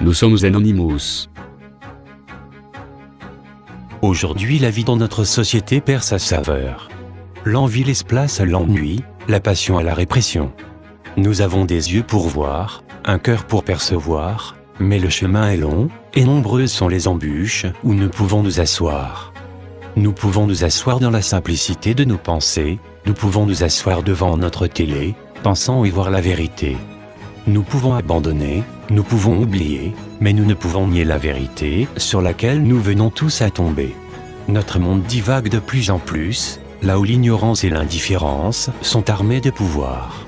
Nous sommes Anonymous. Aujourd'hui, la vie dans notre société perd sa saveur. L'envie laisse place à l'ennui, la passion à la répression. Nous avons des yeux pour voir, un cœur pour percevoir, mais le chemin est long, et nombreuses sont les embûches où nous pouvons nous asseoir. Nous pouvons nous asseoir dans la simplicité de nos pensées, nous pouvons nous asseoir devant notre télé, pensant y voir la vérité. Nous pouvons abandonner, nous pouvons oublier, mais nous ne pouvons nier la vérité sur laquelle nous venons tous à tomber. Notre monde divague de plus en plus, là où l'ignorance et l'indifférence sont armés de pouvoir.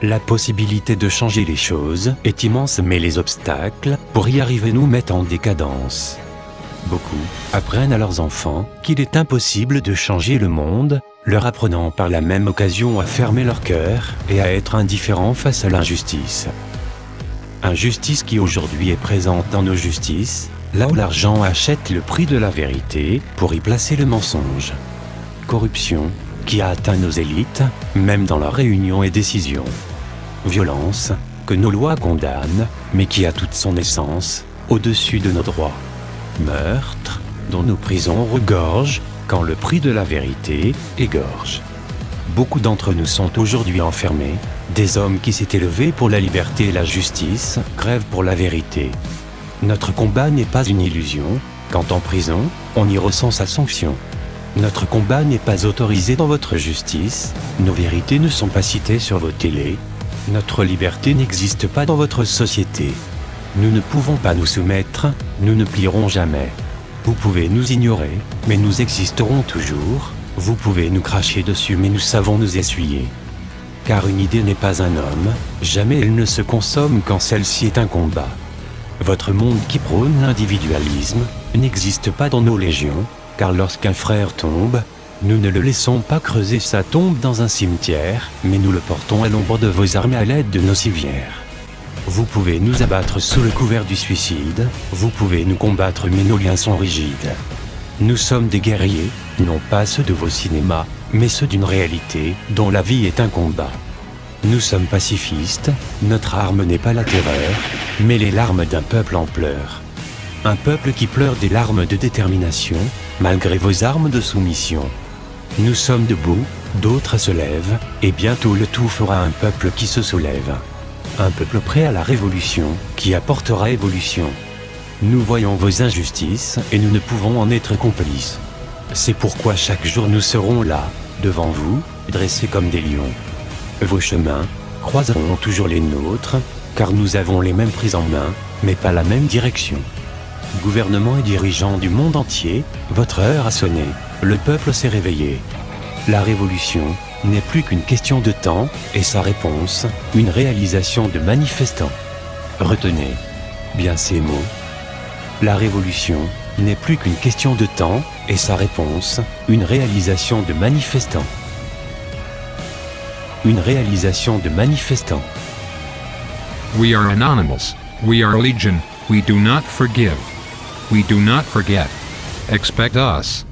La possibilité de changer les choses est immense, mais les obstacles pour y arriver nous mettent en décadence. Beaucoup apprennent à leurs enfants qu'il est impossible de changer le monde, leur apprenant par la même occasion à fermer leur cœur et à être indifférents face à l'injustice. Injustice qui aujourd'hui est présente dans nos justices, là où l'argent achète le prix de la vérité pour y placer le mensonge. Corruption qui a atteint nos élites, même dans leurs réunions et décisions. Violence que nos lois condamnent, mais qui a toute son essence au-dessus de nos droits. Meurtre dont nos prisons regorgent quand le prix de la vérité égorge. Beaucoup d'entre nous sont aujourd'hui enfermés, des hommes qui s'étaient levés pour la liberté et la justice crèvent pour la vérité. Notre combat n'est pas une illusion, quand en prison, on y ressent sa sanction. Notre combat n'est pas autorisé dans votre justice, nos vérités ne sont pas citées sur vos télés, notre liberté n'existe pas dans votre société. Nous ne pouvons pas nous soumettre, nous ne plierons jamais. Vous pouvez nous ignorer, mais nous existerons toujours. Vous pouvez nous cracher dessus, mais nous savons nous essuyer. Car une idée n'est pas un homme, jamais elle ne se consomme quand celle-ci est un combat. Votre monde qui prône l'individualisme n'existe pas dans nos légions, car lorsqu'un frère tombe, nous ne le laissons pas creuser sa tombe dans un cimetière, mais nous le portons à l'ombre de vos armes à l'aide de nos civières. Vous pouvez nous abattre sous le couvert du suicide, vous pouvez nous combattre mais nos liens sont rigides. Nous sommes des guerriers, non pas ceux de vos cinémas, mais ceux d'une réalité dont la vie est un combat. Nous sommes pacifistes, notre arme n'est pas la terreur, mais les larmes d'un peuple en pleurs. Un peuple qui pleure des larmes de détermination, malgré vos armes de soumission. Nous sommes debout, d'autres se lèvent, et bientôt le tout fera un peuple qui se soulève. Un peuple prêt à la révolution, qui apportera évolution. Nous voyons vos injustices, et nous ne pouvons en être complices. C'est pourquoi chaque jour nous serons là, devant vous, dressés comme des lions. Vos chemins croiseront toujours les nôtres, car nous avons les mêmes prises en main, mais pas la même direction. Gouvernement et dirigeants du monde entier, votre heure a sonné, le peuple s'est réveillé. La révolution n'est plus qu'une question de temps, et sa réponse, une réalisation de manifestants. Retenez bien ces mots. La révolution n'est plus qu'une question de temps, et sa réponse, une réalisation de manifestants. Une réalisation de manifestants. We are anonymous. We are legion. We do not forgive. We do not forget. Expect us.